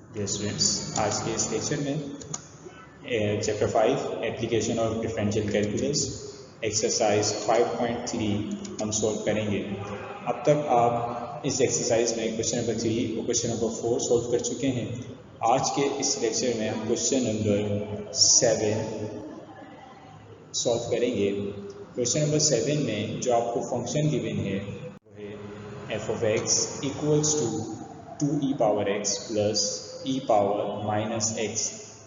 Dear students, आज के इस लेक्चर में chapter 5 application of differential calculus exercise 5.3 हम सॉल्व करेंगे। अब तक आप इस एक्सरसाइज में क्वेश्चन नंबर 3 और क्वेश्चन नंबर 4 सॉल्व कर चुके हैं। आज के इस लेक्चर में हम क्वेश्चन नंबर 7 सॉल्व करेंगे। क्वेश्चन नंबर 7 में जो आपको फंक्शन गिवन है वो है f of x equals to 2e power x plus e power minus x.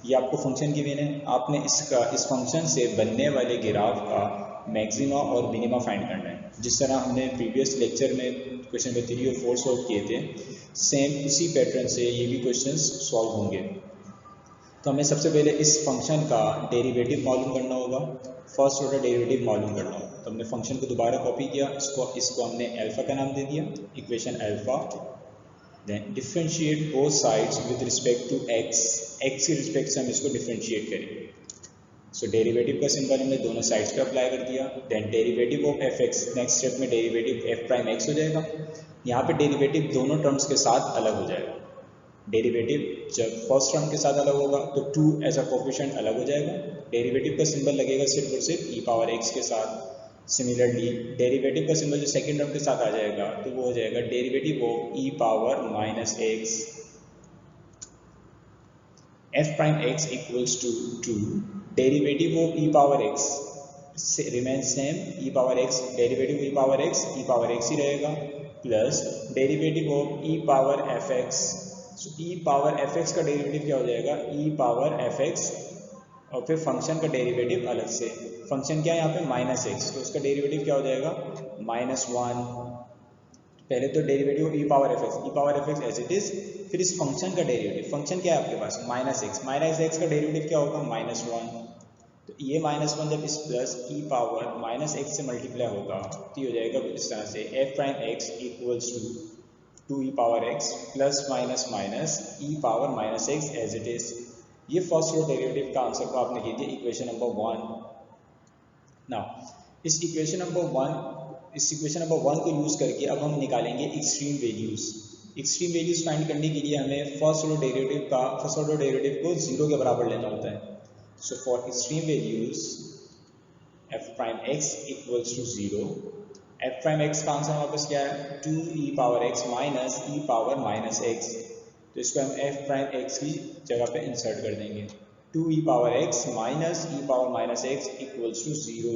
ये आपको फंक्शन गिवन है। आपने इस फंक्शन से बनने वाले ग्राफ का मैक्सिमा और मिनिमा फाइंड करना है। जिस तरह हमने प्रीवियस लेक्चर में क्वेश्चन नंबर 3 और 4 सॉल्व किए थे, सेम उसी पैटर्न से ये भी क्वेश्चंस सॉल्व होंगे। तो हमें सबसे पहले इस फंक्शन का डेरिवेटिव मालूम करना होगा, फर्स्ट ऑर्डर डेरिवेटिव मालूम करना होगा। तो हमने फंक्शन को दोबारा कॉपी किया, इसको हमने अल्फा का नाम दे दिया, equation alpha. Then differentiate both sides with respect to x, x के रिस्पेक्ट से हम इसको डिफरेंशिएट करेंगे। सो डेरिवेटिव का सिंबल हमने दोनों साइड्स पे अप्लाई कर दिया। Then derivative of f x, next step में डेरिवेटिव एफ प्राइम एक्स हो जाएगा। यहाँ पे डेरिवेटिव दोनों टर्म्स के साथ अलग हो जाएगा। डेरिवेटिव जब फर्स्ट टर्म के साथ अलग होगा तो 2 एज अ कोफिशिएंट अलग हो जाएगा। डेरिवेटिव का सिंबल लगेगा सिर्फ और सिर्फ e पावर x के साथ। सिमिलरली डेरिवेटिव का सिंबल जो सेकेंड टर्म के साथ आ जाएगा तो वो हो जाएगा derivative of e power minus x. F prime x equals to 2 derivative of e power x remain same, e power x derivative e power x ही रहेगा, plus derivative of e power f x. So e power f x का derivative क्या हो जाएगा, e power f x, और फिर function का derivative अलग से। फंक्शन क्या है यहाँ पे माइनस एक्स, तो उसका डेरिवेटिव क्या हो जाएगा -1। पहले तो derivative of e power f x as it is, फिर इस फंक्शन का डेरिवेटिव। फंक्शन क्या है आपके पास माइनस एक्स का डेरिवेटिव क्या होगा -1। तो ये -1 जब इस plus e power minus x से मल्टीप्लाई होगा तो ये हो जाएगा इस तरह से f prime x equals to 2e power x plus minus minus e power minus x as it is. ये फर्स्ट रो डेरिवेटिव का आंसर को आपने कीजिए इक्वेशन नंबर 1। नाउ इस इक्वेशन नंबर 1 को यूज करके अब हम निकालेंगे extreme values. Extreme values find करने के लिए हमें फर्स्ट ऑर्डर डेरिवेटिव को 0 के बराबर लेना होता है। So for extreme values f prime x equals to 0, f prime x का आंसर वापस क्या है 2e power x minus e power minus x. तो इसको हम एफ प्राइम एक्स की जगह पे इंसर्ट कर देंगे, 2e power x minus e power minus x equals to 0।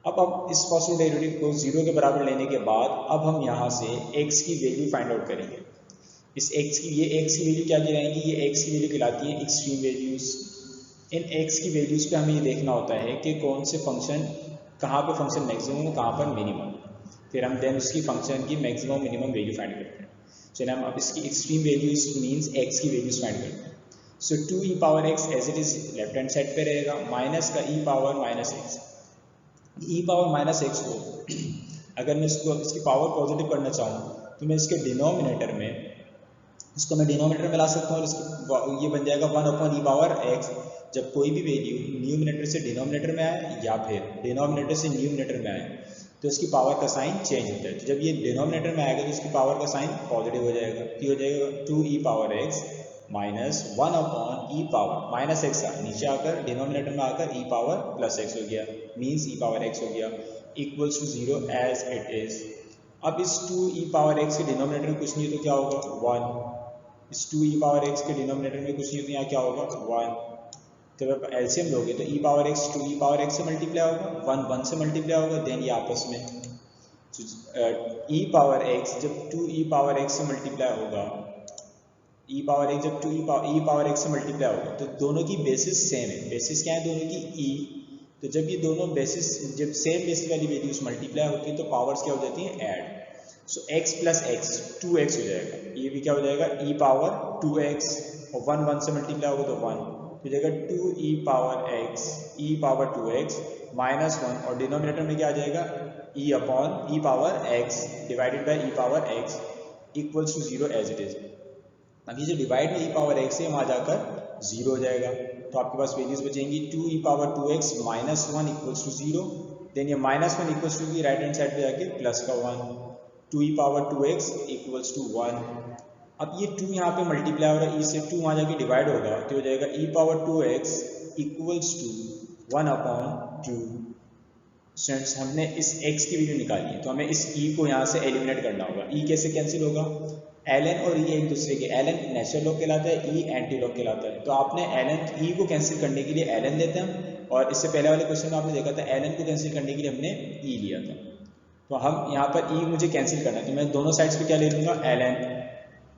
अब इस फर्स्ट डेरिवेटिव को 0 के बराबर लेने के बाद अब हम यहाँ से x की वैल्यू फाइंड आउट करेंगे। इस x की वैल्यू क्या कहलाएंगी, ये x की वैल्यू कहलाती है एक्सट्रीम वैल्यूज। इन x की वैल्यूज पे हमें ये देखना होता है कि कौन से फंक्शन, कहाँ पे फंक्शन मैक्सिमम, कहाँ पर मिनिमम। फिर हम देन उसकी फंक्शन की मैक्सिमम मिनिमम वैल्यू फाइंड करते हैं। चलिए हम अब इसकी एक्सट्रीम वैल्यूज मींस x की वैल्यूज फाइंड करते हैं। So 2e power x as it is left hand side पे रहेगा, माइनस का e power minus x. e power minus x को अगर मैं इसकी पावर पॉजिटिव करना चाहूँ तो मैं इसके डिनोमिनेटर में ला सकता हूँ और ये बन जाएगा 1/e पावर x। जब कोई भी वैल्यू न्यूमिनेटर से डिनोमिनेटर में आए या फिर डिनोमिनेटर से न्यूमिनेटर में आए तो इसकी पावर का साइन चेंज होता है। तो जब ये डिनोमिनेटर में आएगा तो इसकी पावर का साइन पॉजिटिव हो जाएगा, ये हो जाएगा 2e power x minus 1/e power minus x, नीचे आकर डिनोमिनेटर में आकर e पावर प्लस एक्स हो गया, मीन्स e पावर x हो गया equals to 0 as it is. अब इस 2e पावर x के डिनोमिनेटर में कुछ नहीं तो क्या होगा 1, इस 2e पावर x के डिनोमिनेटर में कुछ नहीं तो यहाँ क्या होगा 1। तो जब एलसीएम लोगे तो e power x 2e power x से मल्टीप्लाई होगा, 1 से मल्टीप्लाई होगा, देन ये आपस में e पावर x जब 2e पावर x से मल्टीप्लाई होगा, e पावर x जब 2e पावर x से मल्टीप्लाई होगा तो दोनों की बेसिस सेम है। बेसिस क्या है दोनों की e, तो जब ये दोनों बेसिस जब सेम बेसिस वाली वैल्यूज मल्टीप्लाई होती है तो पावर्स क्या हो जाती हैं ऐड। सो x प्लस x 2x हो जाएगा, ये भी क्या हो जाएगा e पावर 2x, और 1 से मल्टीप्लाई होगा तो 1 तो जाएगा 2e power x e power 2x minus 1, और डिनोमिनेटर में क्या आ जाएगा e upon e power x divided by e power x equals to 0 as it is. अब ये जो डिवाइड में e पावर x है वहाँ जाकर 0 हो जाएगा, तो आपके पास वैल्यूज बचेंगी 2e power 2x minus 1 equals to 0, then ये -1 इक्वल्स टू की राइट हैंड साइड पे जाके प्लस का 1, 2e power 2x equals to 1। अब ये 2 यहाँ पे मल्टीप्लाई हो रहा है, ई से 2 वहाँ जाके डिवाइड होगा तो हो जाएगा e power 2x equals to 1/2। Students हमने इस x की वैल्यू निकाली है तो हमें इस e को यहाँ से एलिमिनेट करना होगा। e कैसे कैंसिल होगा, ln और e एक दूसरे के, ln नेचुरल लॉग कहलाता है, e एंटी लॉग कहलाता है। तो आपने ln e को कैंसिल करने के लिए ln लेते हैं और इससे पहले वाले क्वेश्चन में आपने देखा था ln को कैंसिल करने के लिए हमने e लिया था। तो हम यहाँ पर e मुझे कैंसिल करना है तो मैं दोनों साइड्स पे क्या ले लूँगा, ln,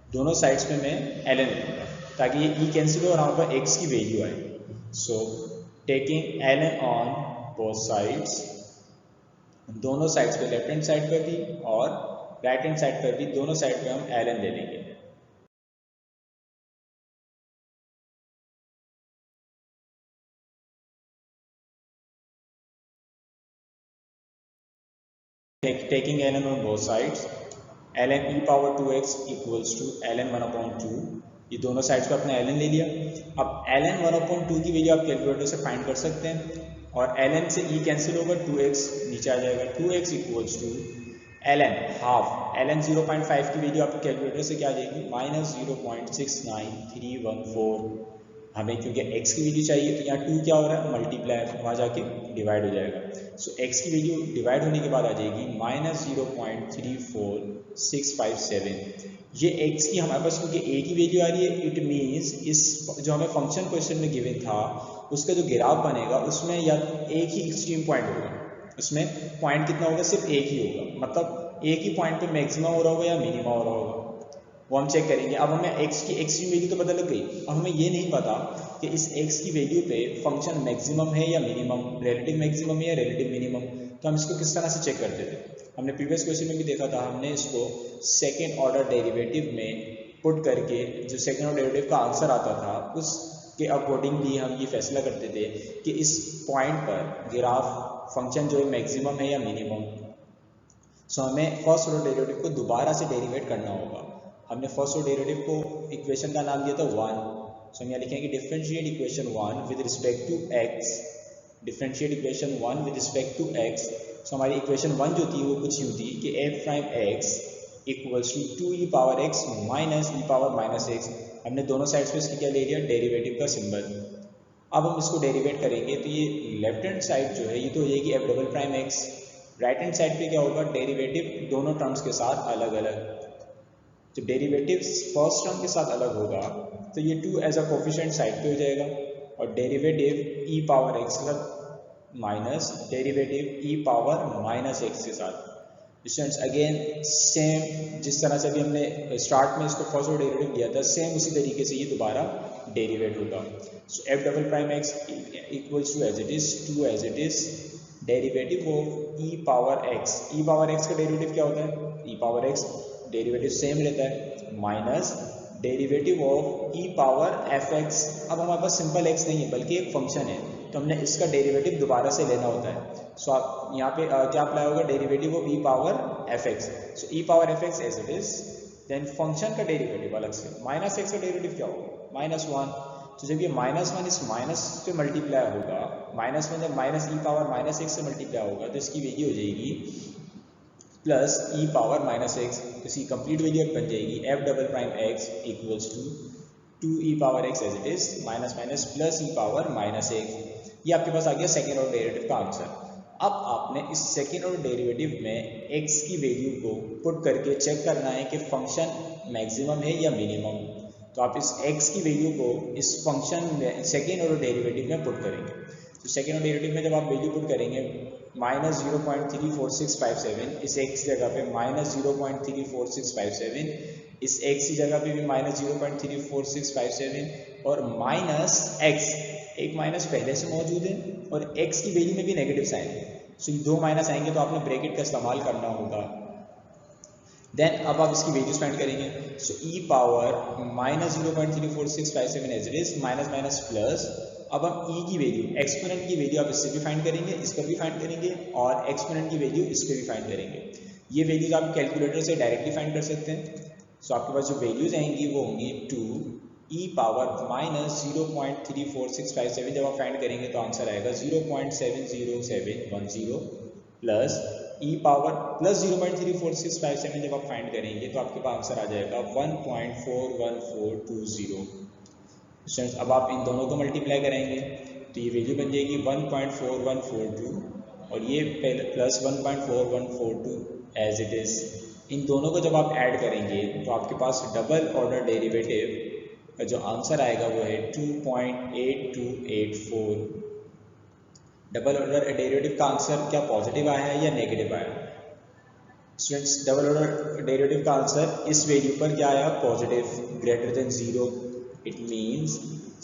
दोनों साइड्स पे मैं ln ले लूँगा ताकि ये e कैंसिल हो और यहाँ पर x की वैल्यू आए। So taking ln on both sides, दोनों साइड्स पे, लेफ्ट हैंड साइड पर भी और राइट हैंड साइड पर भी, दोनों साइड पे हम ln ले लेंगे। Taking ln on both sides, ln e power 2x equals to ln 1/2। ये दोनों साइड्स पे अपने ln ले लिया। अब ln 1/2 की वैल्यू आप कैलकुलेटर से फाइंड कर सकते हैं और ln से e कैंसिल होगा, 2x नीचे आ जाएगा, 2x equals to ln half, ln 0.5 की वैल्यू आपके कैलकुलेटर से क्या आ जाएगी, -0.69314। हमें क्योंकि x की वैल्यू चाहिए तो यहाँ 2 क्या हो रहा है, मल्टीप्लाई, वहाँ जाके डिवाइड हो जाएगा। सो x की वैल्यू डिवाइड होने के बाद आ जाएगी -0.34657। ये x की हमारे पास क्योंकि a की वैल्यू आ रही है, इट मीन्स इस जो हमें फंक्शन क्वेश्चन में गिवन था उसका जो ग्राफ बनेगा उसमें या एक ही एक्सट्रीम पॉइंट होगा, उसमें पॉइंट कितना होगा, सिर्फ एक ही होगा, मतलब एक ही पॉइंट पे मैक्सिमम हो रहा होगा या मिनिमम हो रहा होगा, वो हम चेक करेंगे। अब हमें x की एक्सट्रीम वैल्यू तो पता लग गई, अब हमें ये नहीं पता कि इस x की वैल्यू पे फंक्शन मैक्सिमम है या मिनिमम, रिलेटिव मैक्सिमम है या रिलेटिव मिनिमम। तो हम इसको किस तरह से चेक करते थे, हमने प्रीवियस क्वेश्चन में भी देखा था, हमने इसको सेकेंड ऑर्डर डेरिवेटिव में पुट करके जो सेकेंड ऑर्डर डेरिवेटिव का आंसर आता था उसके अकॉर्डिंगली हम ये फैसला करते थे कि इस पॉइंट पर ग्राफ फंक्शन जो है मैक्सिमम है या मिनिमम। सो हमें फर्स्ट ऑर्डर डेरिवेटिव को दोबारा से डेरिवेट करना होगा। हमने फर्स्ट ऑर्डर डेरिवेटिव को इक्वेशन का नाम दिया था 1। सो हम यहाँ लिखेंगे differentiate equation 1 with respect to x, differentiate equation 1 with respect to x। So हमारी इक्वेशन 1 जो थी वो कुछ यूँ थी कि f prime x equals to 2e power x minus e power minus x। हमने दोनों साइड्स पे इसकी क्या ले लिया, डेरिवेटिव का सिंबल। अब हम इसको डेरिवेट करेंगे तो ये लेफ्ट हैंड साइड जो है ये तो हो जाएगी f double prime x, right hand side पे क्या होगा, डेरिवेटिव दोनों टर्म्स के साथ अलग अलग। तो डेरिवेटिव फर्स्ट टर्म के साथ अलग होगा तो ये 2 एज अ कोफिशिएंट साइड पे हो जाएगा और डेरिवेटिव e पावर x मतलब minus derivative e power minus x के साथ। स्टूडेंट्स अगेन सेम जिस तरह से अभी हमने स्टार्ट में इसको फर्स्ट ऑर्डर डेरिवेटिव दिया था, सेम उसी तरीके से ये दोबारा डेरिवेट होगा। So f double prime x equals to as it is 2 as it is derivative of e power x। e power x का डेरिवेटिव क्या होता है, e power x derivative same रहता है minus derivative of e power fx। अब हमारे पास simple x नहीं है बल्कि एक फंक्शन है तो हमने इसका डेरिवेटिव दोबारा से लेना होता है। सो आप यहाँ पे क्या अप्लाई होगा, derivative of e power fx। So e power fx as it is, then function का डेरिवेटिव अलग से, माइनस x का डेरिवेटिव क्या होगा, -1। तो जब ये -1 इस माइनस पे मल्टीप्लाई होगा, -1 जब minus e power minus x से मल्टीप्लाई होगा तो इसकी वैल्यू हो जाएगी plus e power minus x। इसकी कंप्लीट वैल्यू बन जाएगी f double prime x equals to 2e power x as it is minus minus plus e power minus x। ये आपके पास आ गया सेकेंड ऑर्डर डेरिवेटिव का आंसर। अब आपने इस सेकेंड ऑर्डर डेरिवेटिव में x की वैल्यू को पुट करके चेक करना है कि फंक्शन मैक्सिमम है या मिनिमम। तो आप इस x की वैल्यू को इस फंक्शन में सेकेंड ऑर्डर डेरिवेटिव में पुट करेंगे। तो सेकेंड ऑर्डर डेरिवेटिव में जब आप वैल्यू पुट करेंगे -0.34657, इस x जगह पे -0.34657, इस x की जगह पे भी -0.34657 और माइनस x, एक माइनस पहले से मौजूद है और x की वैल्यू में भी नेगेटिव साइन है। सो ये दो माइनस आएंगे तो आपने ब्रैकेट का इस्तेमाल करना होगा। देन अब आप इसकी वैल्यूज फाइंड करेंगे। So e power -0.34657 as it is minus minus plus, अब हम e की वैल्यू, एक्सपोनेंट की वैल्यू आप इससे भी फाइंड करेंगे, इस पर भी फाइंड करेंगे और एक्सपोनेंट की वैल्यू इस पर भी फाइंड करेंगे। ये वैल्यूज आप कैलकुलेटर से डायरेक्टली फाइंड कर सकते हैं। सो आपके पास जो वैल्यूज आएंगी वो होंगी 2e पावर -0.34657, जब आप फाइंड करेंगे तो आंसर आएगा 0.70710 प्लस ई पावर प्लस 0.34657 जब आप फाइंड करेंगे तो आपके पास आंसर आ जाएगा 1.41420। स्टूडेंट्स अब आप इन दोनों को मल्टीप्लाई करेंगे तो ये वैल्यू बन जाएगी 1.4142 और ये प्लस 1.4142 एज इट इज़। इन दोनों को जब आप ऐड करेंगे तो आपके पास डबल ऑर्डर डेरिवेटिव का जो आंसर आएगा वो है 2.8284। डबल ऑर्डर डेरिवेटिव का आंसर क्या पॉजिटिव आया है या नेगेटिव आया? स्टूडेंट्स डबल ऑर्डर डेरिवेटिव का आंसर इस वैल्यू पर क्या आया? Positive, greater than 0। It means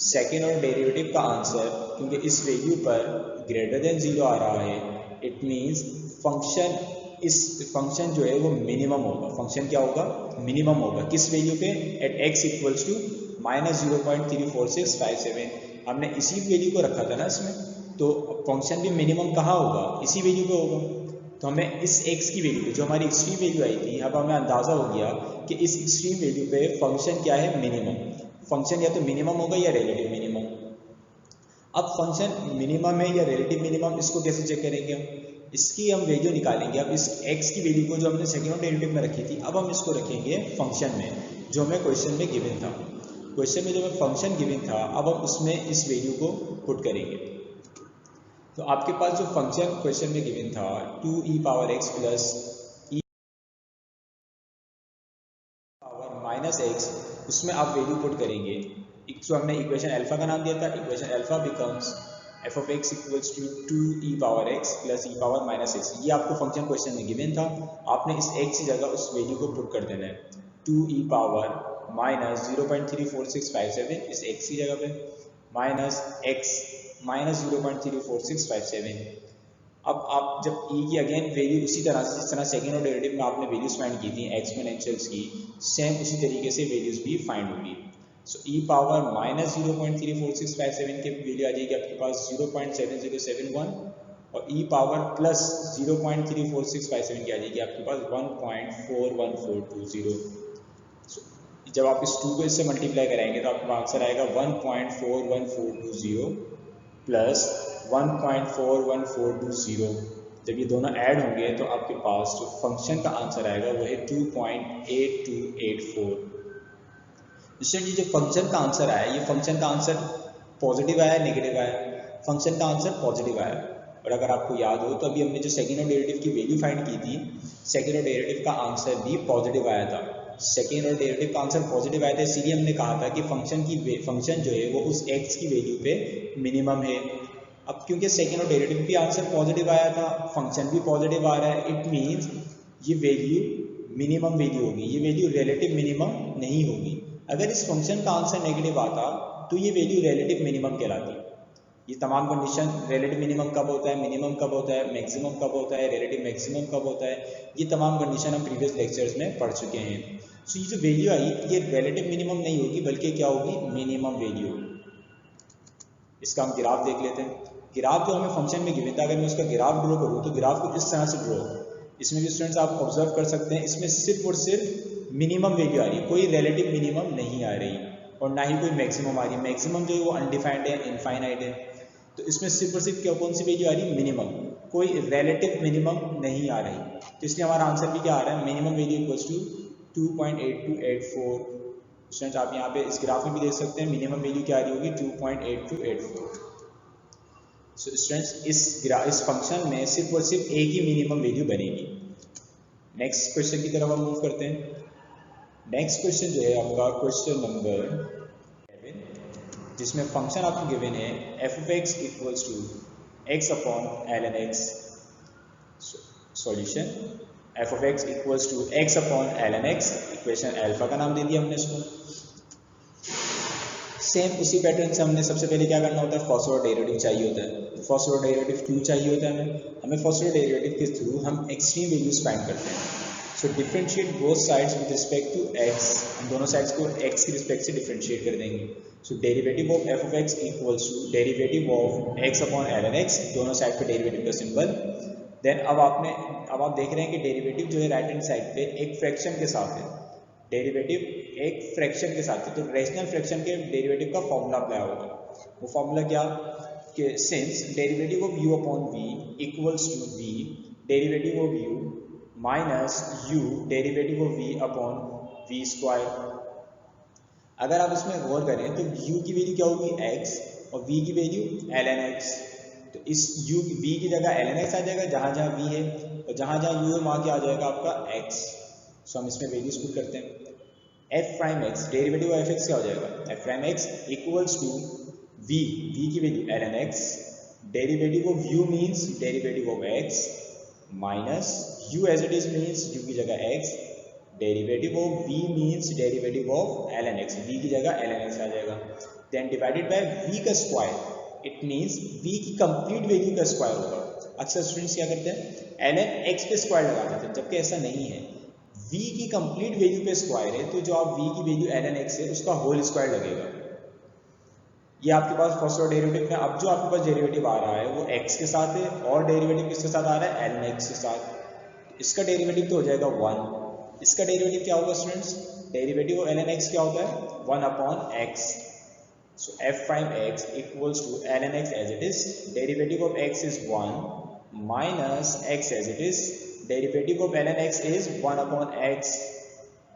second order derivative का आंसर क्योंकि इस वैल्यू पर ग्रेटर देन 0 आ रहा है, इट मीन्स फंक्शन जो है वो मिनिमम होगा। फंक्शन क्या होगा? मिनिमम होगा। किस वैल्यू पे? At x equals to -0.34657। हमने इसी वैल्यू को रखा था ना इसमें, तो फंक्शन भी मिनिमम कहाँ होगा? इसी वैल्यू पे होगा। तो हमें इस x की वैल्यू पे जो हमारी एक्सट्रीम वैल्यू आई थी, अब हमें अंदाज़ा हो गया कि इस एक्सट्रीम वैल्यू पे फंक्शन क्या है? मिनिमम। फंक्शन या तो मिनिमम होगा या रिलेटिव मिनिमम। अब फंक्शन मिनिमम है या रिलेटिव मिनिमम, इसको कैसे चेक करेंगे हम? इसकी हम वैल्यू निकालेंगे। अब इस x की वैल्यू को जो हमने सेकेंड ऑर्डर डेरिवेटिव में रखी थी, अब हम इसको रखेंगे फंक्शन में जो हमें क्वेश्चन में गिवन था। क्वेश्चन में जो हमें फंक्शन गिवन था, अब हम उसमें इस वैल्यू को पुट करेंगे। तो आपके पास जो फंक्शन क्वेश्चन में गिवन था 2e power x plus e power minus x, उसमें आप वैल्यू पुट करेंगे। जो हमने इक्वेशन अल्फा का नाम दिया था, equation alpha becomes f of x equals to 2e power x plus e power minus x। ये आपको फंक्शन क्वेश्चन में गिवन था। आपने इस x की जगह उस वैल्यू को पुट कर देना है 2e पावर माइनस 0.34657 इस x की जगह पे माइनस x माइनस 0.34657। अब आप जब e की अगेन वैल्यू उसी तरह से जिस तरह सेकेंड ऑर्डर डेरिवेटिव में आपने वैल्यूज फाइंड की थी एक्सपोनेंशियल्स की, सेम उसी तरीके से वैल्यूज भी फाइंड होगी। सो e पावर माइनस 0.34657 की वैल्यू आ जाएगी आपके पास 0.7071 और e पावर प्लस 0.34657 की आ जाएगी आपके पास 1.41420। जब आप इस 2 को इससे मल्टीप्लाई कराएंगे तो आपका आंसर आएगा 1.41420 प्लस 1.41420। जब ये दोनों ऐड होंगे तो आपके पास जो फंक्शन का आंसर आएगा वो है 2.8284। इसलिए जो फंक्शन का आंसर आया, ये फंक्शन का आंसर पॉजिटिव आया नेगेटिव आया? फंक्शन का आंसर पॉजिटिव आया। और अगर आपको याद हो तो अभी हमने जो सेकेंड ऑर्डर डेरिवेटिव की वैल्यू फाइंड की थी, सेकेंड ऑर्डर डेरिवेटिव का आंसर भी पॉजिटिव आया था। सेकेंड ऑर्डर डेरिवेटिव का आंसर पॉजिटिव आया था, इसीलिए हमने कहा था कि फंक्शन जो है वो उस x की वैल्यू पे मिनिमम है। अब क्योंकि सेकेंड ऑर्डर डेरिवेटिव भी आंसर पॉजिटिव आया था, फंक्शन भी पॉजिटिव आ रहा है, इट मीन्स ये वैल्यू मिनिमम वैल्यू होगी, ये वैल्यू रिलेटिव मिनिमम नहीं होगी। अगर इस फंक्शन का आंसर नेगेटिव आता तो ये वैल्यू रिलेटिव मिनिमम कहलाती। ये तमाम कंडीशन, रिलेटिव मिनिमम कब होता है, मिनिमम कब होता है, मैक्सिमम कब होता है, रिलेटिव मैक्सिमम कब होता है, ये तमाम कंडीशन हम प्रीवियस लेक्चर्स में पढ़ चुके हैं। सो ये जो वैल्यू आई ये रिलेटिव मिनिमम नहीं होगी बल्कि क्या होगी? मिनिमम वैल्यू होगी। इसका हम ग्राफ देख लेते हैं। ग्राफ जो हमें फंक्शन में गिवन था, अगर मैं उसका ग्राफ ड्रॉ करूँ तो ग्राफ को इस तरह से ड्रॉ, इसमें भी स्टूडेंट्स आप ऑब्जर्व कर सकते हैं, इसमें सिर्फ और सिर्फ मिनिमम वैल्यू आ रही है, कोई रिलेटिव मिनिमम नहीं आ रही और ना ही कोई मैक्सिमम आ रही है। मैक्सिमम जो है वो अनडिफाइंड है, इनफाइनाइट है। तो इसमें सिर्फ और सिर्फ क्या कौन सी वैल्यू आ रही है? मिनिमम, कोई रिलेटिव मिनिमम नहीं आ रही। तो इसलिए हमारा आंसर भी क्या आ रहा है? Minimum value equals to 2.8284। Students आप यहाँ पे इस ग्राफ में भी देख सकते हैं मिनिमम वैल्यू क्या आ रही होगी? 2.8284। सो स्टूडेंट्स इस फंक्शन में सिर्फ और सिर्फ एक ही मिनिमम वैल्यू बनेगी। नेक्स्ट क्वेश्चन की तरफ हम मूव करते हैं। नेक्स्ट क्वेश्चन जो है आपका क्वेश्चन नंबर 11, जिसमें फंक्शन आपको गिवन है f of x equals to x upon ln x। Solution f of x equals to x upon ln x, equation alpha का नाम दे दिया हमने इसको। सेम उसी पैटर्न से हमने सबसे पहले क्या करना होता है? फर्स्ट ऑर्डर डेरिवेटिव चाहिए होता है। फर्स्ट ऑर्डर डेरिवेटिव क्यों चाहिए होता है हमें फर्स्ट ऑर्डर डेरिवेटिव के थ्रू हम एक्सट्रीम वैल्यूज फाइंड करते हैं। So differentiate both sides with respect to x, हम दोनों साइड्स को x की रिस्पेक्ट से डिफरेंशिएट कर देंगे। So derivative of f of x equals to derivative of x upon ln x, दोनों साइड पे डेरिवेटिव का सिंबल। देन अब आप देख रहे हैं कि डेरिवेटिव जो है राइट हैंड साइड पे एक फ्रैक्शन के साथ है, डेरिवेटिव एक फ्रैक्शन के साथ है। तो रेशनल फ्रैक्शन के डेरिवेटिव का फॉर्मूला अप्लाई होगा। वो फॉर्मूला क्या? कि since derivative of u upon v equals to v derivative of u minus u derivative of v upon v square. अगर आप इसमें गौर करें तो u की वैल्यू क्या होगी x और v की वैल्यू ln x। तो इस u v की जगह ln x आ जाएगा जहाँ जहाँ v है, और जहाँ जहाँ u है वहाँ क्या आ जाएगा आपका x। सो हम इसमें वैल्यूज पुट करते हैं। f prime x derivative of f क्या हो जाएगा, f prime x equals to v की value ln x derivative of u means derivative of x minus u as it is means u की जगह x derivative of v means derivative of ln x, v की जगह ln x आ जाएगा। Then divided by v का square, it means v की complete value का square होगा। अक्सर स्टूडेंट्स क्या करते हैं ln x पे स्क्वायर लगा देते हैं, जबकि ऐसा नहीं है। v की कंप्लीट वैल्यू पे स्क्वायर है, तो जो आप v की वैल्यू ln x है उसका होल स्क्वायर लगेगा। ये आपके पास फर्स्ट ऑर्डर डेरिवेटिव में। अब जो आपके पास डेरिवेटिव आ रहा है वो x के साथ है, और डेरिवेटिव किसके साथ आ रहा है ln x के साथ। इसका डेरिवेटिव तो हो जाएगा 1। इसका डेरिवेटिव क्या होगा students, derivative of ln x क्या होता है 1 upon x। So f prime x equals to ln x as it is, derivative of x is 1 minus x as it is, derivative of ln x is 1 upon x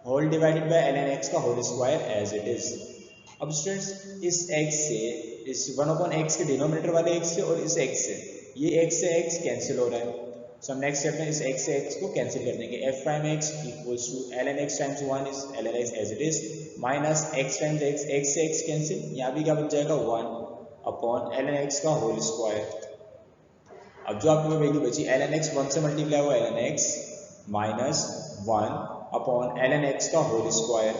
whole divided by ln x का whole square as it is. अब students इस x से, इस 1 upon x के denominator वाले x से और इस x से, ये x से x कैंसिल हो रहा है। सो हम नेक्स्ट स्टेप में इस x से x को कैंसिल कर देंगे। f prime x equals to ln x times 1 is ln x as it is minus x times x से x कैंसिल, यहाँ भी क्या बच जाएगा 1 अपॉन ln x का होल स्क्वायर। अब जो आपकी वैल्यू बची ln x 1 से मल्टीप्लाई हुआ ln x minus 1 upon ln x का होल स्क्वायर।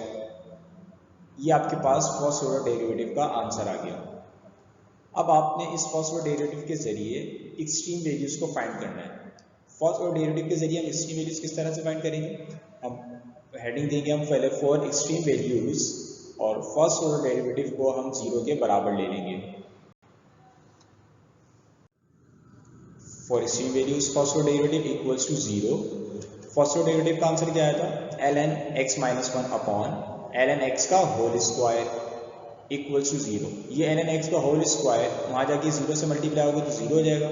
ये आपके पास फर्स्ट ऑर्डर डेरिवेटिव का आंसर आ गया। अब आपने इस फर्स्ट ऑर्डर डेरिवेटिव के जरिए एक्सट्रीम वैल्यूज को फाइंड करना है। फर्स्ट ऑर्डर डेरिवेटिव के जरिए हम एक्सट्रीम वैल्यूज किस तरह से फाइंड करेंगे, हम हेडिंग देंगे हम पहले फॉर एक्सट्रीम वैल्यूज, और फर्स्ट ऑर्डर डेरिवेटिव को हम 0 के बराबर ले लेंगे। For extreme values first order derivative equals to 0। First order derivative का आंसर क्या आया था ln x minus 1 upon ln x का होल स्क्वायर इक्वल्स टू 0। ये ln x का होल स्क्वायर वहाँ जाके 0 से मल्टीप्लाई होगा तो 0 हो जाएगा।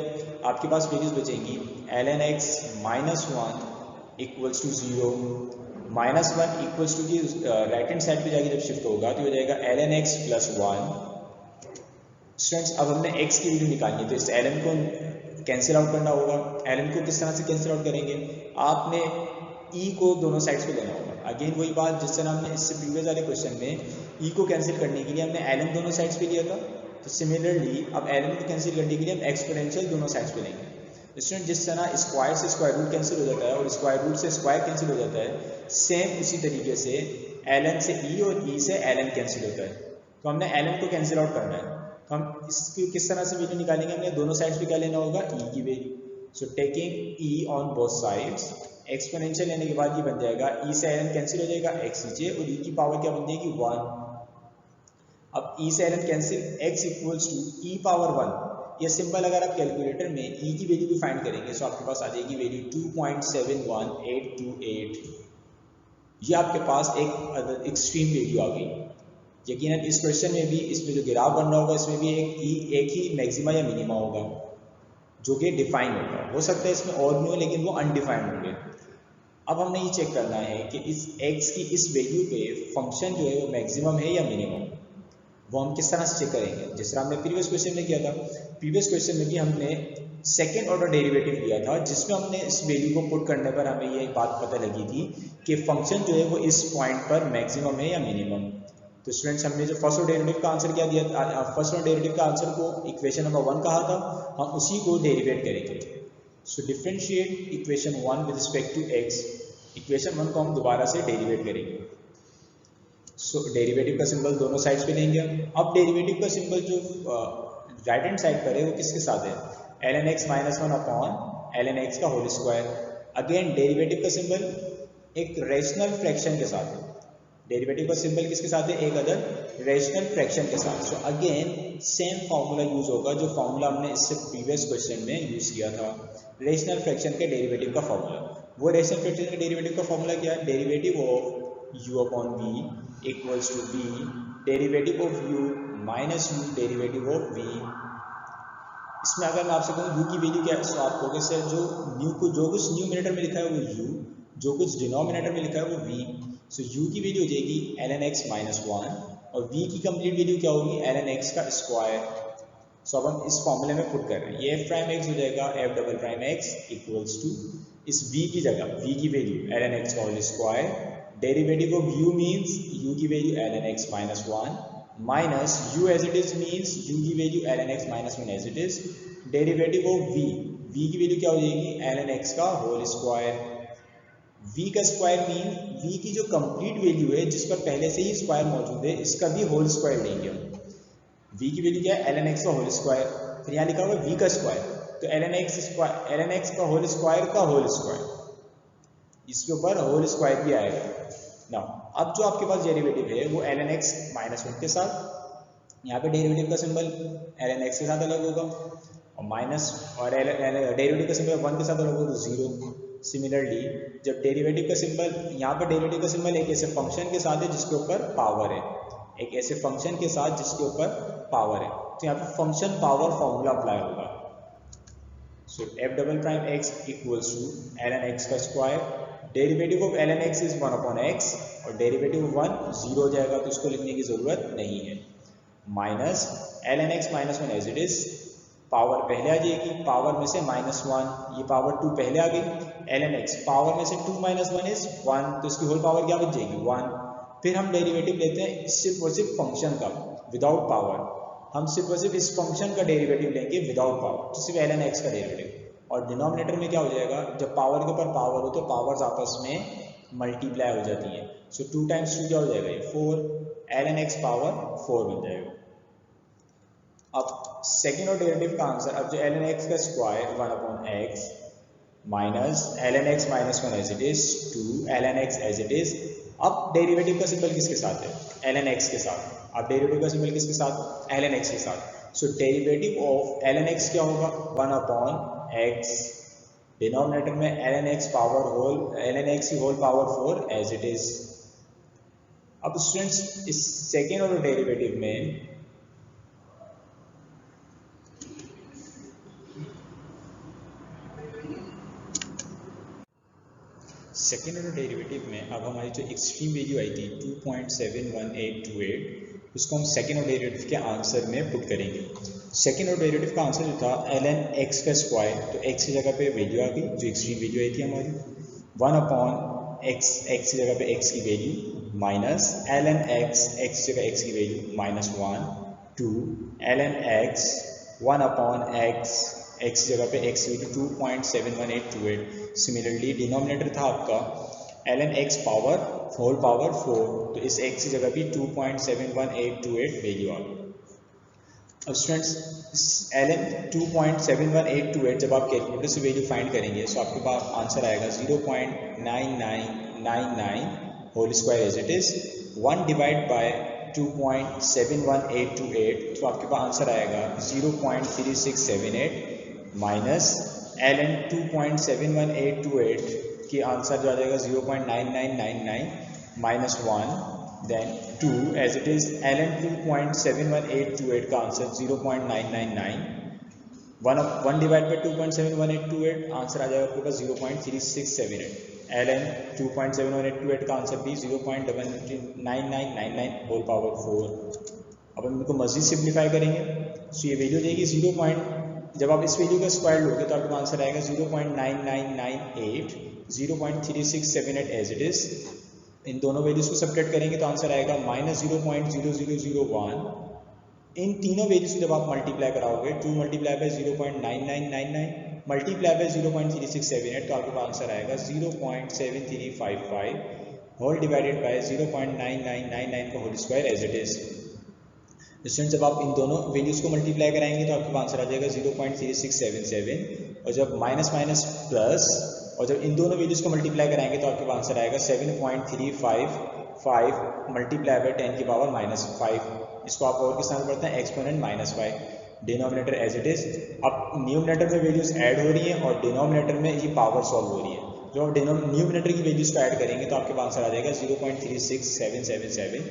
आपके पास वैल्यूज बचेंगी ln x minus 1 equals to 0 minus 1 equals to की राइट हैंड साइड पे जाके जब शिफ्ट होगा तो हो जाएगा ln x प्लस 1। स्टूडेंट्स अब हमने x की वैल्यू निकालनी है, तो इस ln को कैंसिल आउट करना होगा। ln को किस तरह से कैंसिल आउट करेंगे, आपने e को दोनों साइड्स पे लेना होगा। अगेन वही बात जिस तरह हमने इससे प्रीवियस वाले क्वेश्चन में e को कैंसिल करने के लिए हमने ln दोनों साइड्स पे लिया था, तो सिमिलरली अब ln को कैंसिल करने के लिए हम एक्सपोनेंशियल दोनों साइड्स पे लेंगे। स्टूडेंट जिस तरह स्क्वायर से स्क्वायर रूट कैंसिल हो जाता है और स्क्वायर रूट से स्क्वायर कैंसिल हो जाता है, सेम उसी तरीके से ln से e और e से ln कैंसिल होता है। तो हमने ln को कैंसिल आउट करना है, तो हम इसकी किस तरह से वैल्यू निकालेंगे, हमने दोनों साइड्स पे क्या लेना होगा e की value. So taking e on both sides, exponential लेने के बाद ये बन जाएगा e से ln कैंसिल हो जाएगा x नीचे, और e की पावर क्या बन जाएगी 1। अब e से ln cancel, x equals to e power 1। ये सिंपल अगर आप कैलकुलेटर में e की वैल्यू भी फाइंड करेंगे तो आपके पास आ जाएगी वैल्यू 2.71828। ये आपके पास एक एक्सट्रीम वैल्यू आ गई। यकीनन इस क्वेश्चन में भी, इसमें जो ग्राफ बन रहा होगा इसमें भी एक ही मैक्सिमा या मिनिमा होगा जो कि डिफाइन होगा। हो सकता है इसमें और भी हो लेकिन वो अनडिफाइंड होंगे। अब हमने ये चेक करना है कि इस x की इस वैल्यू पे फंक्शन जो है वो मैक्सिमम है या मिनिमम। वो हम किस तरह से चेक करेंगे, जिस तरह हमने प्रीवियस क्वेश्चन में किया था। प्रीवियस क्वेश्चन में भी हमने सेकेंड ऑर्डर डेरिवेटिव लिया था, जिसमें हमने इस वैल्यू को पुट करने पर हमें ये बात पता लगी थी कि फंक्शन जो है वो इस पॉइंट पर मैक्सिमम है या मिनिमम। तो स्टूडेंट्स हमने जो फर्स्ट ऑर्डर डेरिवेटिव का आंसर क्या दिया था, फर्स्ट ऑर्डर डेरिवेटिव का आंसर को इक्वेशन नंबर 1 कहा था, हम उसी को डेरिवेट करेंगे। So differentiate equation 1 with respect to x, equation 1 को हम दोबारा से डेरिवेट करेंगे। सो डेरिवेटिव का सिंबल दोनों साइड्स पे लेंगे। अब डेरिवेटिव का सिंबल जो राइट हैंड साइड पर है वो किसके साथ है, ln x minus 1 upon ln x का होल स्क्वायर। अगेन डेरिवेटिव का सिंबल एक रेशनल फ्रैक्शन के साथ है। डेरिवेटिव का सिंबल किसके साथ है, एक अदर रेशनल फ्रैक्शन के साथ। So again same formula use होगा जो फार्मूला हमने इससे प्रीवियस क्वेश्चन में यूज किया था, रेशनल फ्रैक्शन के डेरिवेटिव का फार्मूला। वो रेशनल फ्रैक्शन के डेरिवेटिव का फार्मूला क्या है, derivative of u upon v equals to v derivative of u minus u derivative of v इसमें अगर मैं आपसे कहूँ u की वैल्यू क्या है, तो आप कहोगे सर जो कुछ न्यूमरेटर में लिखा है वो u, जो कुछ डिनोमिनेटर में लिखा है वो v। सो u की वैल्यू हो जाएगी ln x माइनस 1 और v की कंप्लीट वैल्यू क्या होगी ln x का स्क्वायर। सो अब हम इस फॉर्मूले में पुट कर रहे हैं, ये f प्राइम x हो जाएगा f double prime x equals to इस v की जगह v की वैल्यू ln x का whole square, derivative of u means u की value ln x minus 1 minus u as it is means u की value ln x minus 1 as it is, derivative of v की value क्या हो जाएगी ln x का whole square. v का square mean v की जो कंप्लीट वैल्यू है जिस पर पहले से ही स्क्वायर मौजूद है इसका भी होल स्क्वायर लेंगे हम। v की वैल्यू क्या है ln x का होल स्क्वायर, फिर यहाँ लिखा हुआ v का स्क्वायर, तो ln x का होल स्क्वायर इसके ऊपर होल स्क्वायर भी आएगा ना। अब जो आपके पास डेरिवेटिव है वो ln x माइनस 1 के साथ, यहाँ पे डेरिवेटिव का सिंबल ln x के साथ अलग होगा और माइनस और डेरिवेटिव का सिंबल 1 के साथ अलग होगा तो 0। सिमिलरली जब डेरिवेटिव का सिंबल यहाँ पे डेरिवेटिव का सिंबल एक ऐसे फंक्शन के साथ है जिसके ऊपर पावर है, एक ऐसे फंक्शन के साथ जिसके ऊपर पावर है, तो यहाँ पे फंक्शन पावर फॉर्मूला अप्लाई होगा। So f double prime x equals to ln x का square, derivative of ln x is 1 upon x और डेरिवेटिव ऑफ 1 0 हो जाएगा तो इसको लिखने की जरूरत नहीं है, minus ln x minus 1 as it is, power पहले आ जाएगी, पावर में से माइनस 1, ये पावर 2 पहले आ गई, ln x पावर में से 2 माइनस 1 इज 1 तो इसकी होल पावर क्या बच जाएगी 1। फिर हम डेरिवेटिव लेते हैं सिर्फ और सिर्फ फंक्शन का विदाउट पावर, हम सिर्फ और सिर्फ इस फंक्शन का डेरिवेटिव लेंगे विदाउट पावर, तो सिर्फ ln x का डेरिवेटिव। और डिनोमिनेटर में क्या हो जाएगा, जब पावर के ऊपर पावर हो तो पावर्स आपस में मल्टीप्लाई हो जाती हैं, सो 2 टाइम्स 2 क्या हो जाएगा ये 4, ln x पावर 4 बन जाएगा। अब सेकेंड ऑर्डर डेरिवेटिव का आंसर, अब जो ln x का square 1 upon x minus ln x minus 1 as it is 2 ln x as it is. अब डेरिवेटिव का सिंबल किसके साथ है ln x के साथ, अब डेरिवेटिव का सिंबल किसके साथ ln x के साथ, so derivative of ln x क्या होगा 1 अपॉन x, डिनोमिनेटर में ln x power whole ln x की whole power 4 as it is. अब स्टूडेंट्स इस सेकेंड ऑर्डर डेरिवेटिव में सेकेंड ऑर्डर डेरिवेटिव में अब हमारी जो एक्सट्रीम वैल्यू आई थी 2.71828 उसको हम सेकेंड ऑर्डर डेरिवेटिव के आंसर में पुट करेंगे। सेकेंड ऑर्डर डेरिवेटिव का आंसर जो था ln x का स्क्वायर, तो x की जगह पे वैल्यू आ गई जो एक्सट्रीम वैल्यू आई थी हमारी 1 अपॉन x, x की जगह पे x की value minus ln x, x की जगह x की value minus 1 2 ln x 1 upon x, x की जगह पे x की वैल्यू 2.71828। सिमिलरली डिनोमिनेटर था आपका ln x power whole power 4, तो इस x की जगह भी 2.71828 वैल्यू आ गई। अब स्टूडेंट्स ln 2.71828 जब आप कैलकुलेटर से वैल्यू फाइंड करेंगे तो आपके पास आंसर आएगा 0.9999 whole square as it is 1 divide by 2.71828, तो आपके पास आंसर आएगा 0.3678 माइनस ln 2.71828 की आंसर जो आ जाएगा 0.9999 minus 1 then 2 as it is ln 2.71828 का आंसर 0.999 1 डिवाइड बाई 2.71828 आंसर आ जाएगा आपके पास 0.3678 ln 2.71828 का आंसर भी 0.9999 होल पावर 4। अब हम इनको मजीद सिंप्लीफाई करेंगे तो ये वैल्यू देगी 0. जब आप इस वैल्यू का स्क्वायर लोगे तो आपका आंसर आएगा 0.9998 0.3678 एज इट इज। इन दोनों वैल्यूज को सब्ट्रैक्ट करेंगे तो आंसर आएगा माइनस 0.0001। इन तीनों वैल्यूज को जब आप मल्टीप्लाई कराओगे 2 मल्टीप्लाई बाय 0.9999 मल्टीप्लाई बाय 0.3678 तो आपके पास आंसर आएगा 0.7355 होल डिवाइडेड बाय 0.9999 का whole square as it is. Student जब आप इन दोनों वैल्यूज को मल्टीप्लाई कराएंगे तो आपके पास आंसर आ जाएगा 0.3677 और जब माइनस माइनस प्लस और जब इन दोनों वैल्यूज को मल्टीप्लाई कराएंगे तो आपके पास आंसर आएगा 7.355 मल्टीप्लाई बाय 10 की पावर माइनस 5। इसको आप और किस तरह पढ़ते हैं exponent minus 5, denominator as it is. अब न्यूमिनेटर में वैल्यूज ऐड हो रही हैं और डिनोमिनेटर में ये पावर सॉल्व हो रही है। जब आप न्यूमिनेटर की वैल्यूज को ऐड करेंगे तो आपके पास आंसर आ जाएगा 0.36777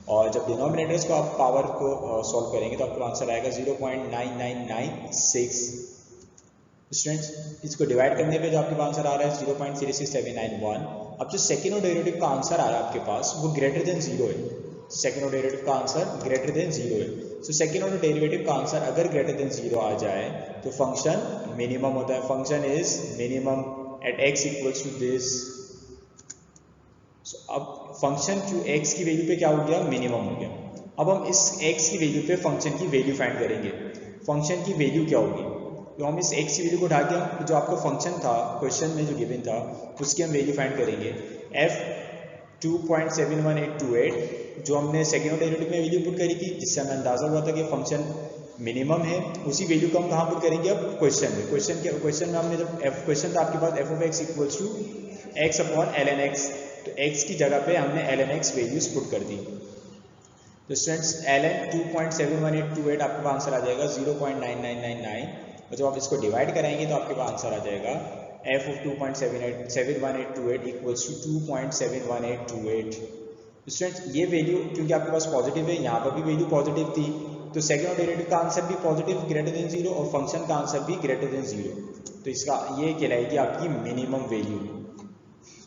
और जब डिनोमिनेटर्स को आप पावर को सॉल्व करेंगे तो आपको आंसर आएगा 0.9996। स्टूडेंट्स इसको डिवाइड करने पे जो आपके आंसर आ रहा है 0.06791। अब जो सेकेंड ऑर्डर डेरिवेटिव का आंसर आ रहा है आपके पास वो ग्रेटर देन 0 है। सेकेंड ऑर्डर डेरिवेटिव का आंसर ग्रेटर देन 0 है। सो सेकेंड ऑर्डर डेरिवेटिव का आंसर अगर ग्रेटर देन 0 आ जाए तो फंक्शन मिनिमम होता है। Function is minimum at x equals to this. अब फंक्शन जो x की वैल्यू पे क्या हो गया, मिनिमम हो गया। अब हम इस x की वैल्यू पे फंक्शन की वैल्यू फाइंड करेंगे। फंक्शन की वैल्यू क्या होगी, तो हम इस x की वैल्यू को उठा के हम जो आपका फंक्शन था क्वेश्चन में जो गिवन था उसकी हम वैल्यू फाइंड करेंगे। f 2.71828 जो हमने सेकेंड ऑर्डर डेरिवेटिव में वैल्यू पुट करी थी, जिससे हमें अंदाजा हुआ था कि फंक्शन मिनिमम है, उसी वैल्यू को हम कहाँ पुट करेंगे अब क्वेश्चन में। क्वेश्चन में हमने जब क्वेश्चन था आपके पास f of x equals to x upon ln x, तो x की जगह पे हमने ln x वैल्यूज पुट कर दी। तो स्टूडेंट्स ln 2.71828 आपके पास आंसर आ जाएगा 0.9999। और जब आप इसको डिवाइड कराएंगे तो आपके पास आंसर आ जाएगा f of 2.71828 equals to 2.71828। Students ये वैल्यू क्योंकि आपके पास पॉजिटिव है, यहाँ पर भी वैल्यू पॉजिटिव थी, तो सेकेंड ऑर्डर डेरिवेटिव का आंसर भी पॉजिटिव ग्रेटर देन 0 और फंक्शन का आंसर भी ग्रेटर देन 0, तो इसका ये कहलाएगी आपकी मिनिमम वैल्यू।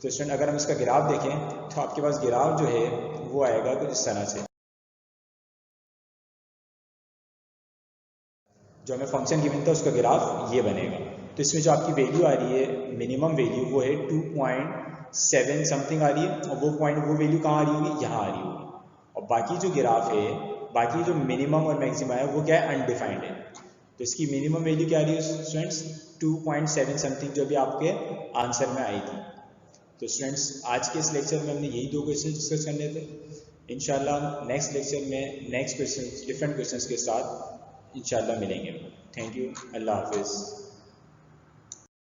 तो स्टूडेंट अगर हम इसका ग्राफ देखें तो आपके पास ग्राफ जो है वो आएगा कुछ इस तरह से। जो हमें फंक्शन गिवन था उसका ग्राफ ये बनेगा। तो इसमें जो आपकी वैल्यू आ रही है मिनिमम वैल्यू वो है 2.7 समथिंग आ रही है, और वो वैल्यू कहाँ आ रही होगी, यहाँ आ रही होगी। और बाकी जो ग्राफ है, बाकी जो मिनिमम और मैक्सिमम है वो क्या है, अनडिफाइंड है। तो इसकी मिनिमम वैल्यू क्या आ रही है स्टूडेंट्स, 2.7 समथिंग जो भी आपके आंसर में आई थी। तो स्टूडेंट्स आज के इस लेक्चर में हमने यही 2 क्वेश्चन डिस्कस करने थे। इंशाल्लाह नेक्स्ट लेक्चर में नेक्स्ट क्वेश्चन डिफरेंट क्वेश्चंस के साथ इंशाल्लाह मिलेंगे। थैंक यू, अल्लाह हाफिज़।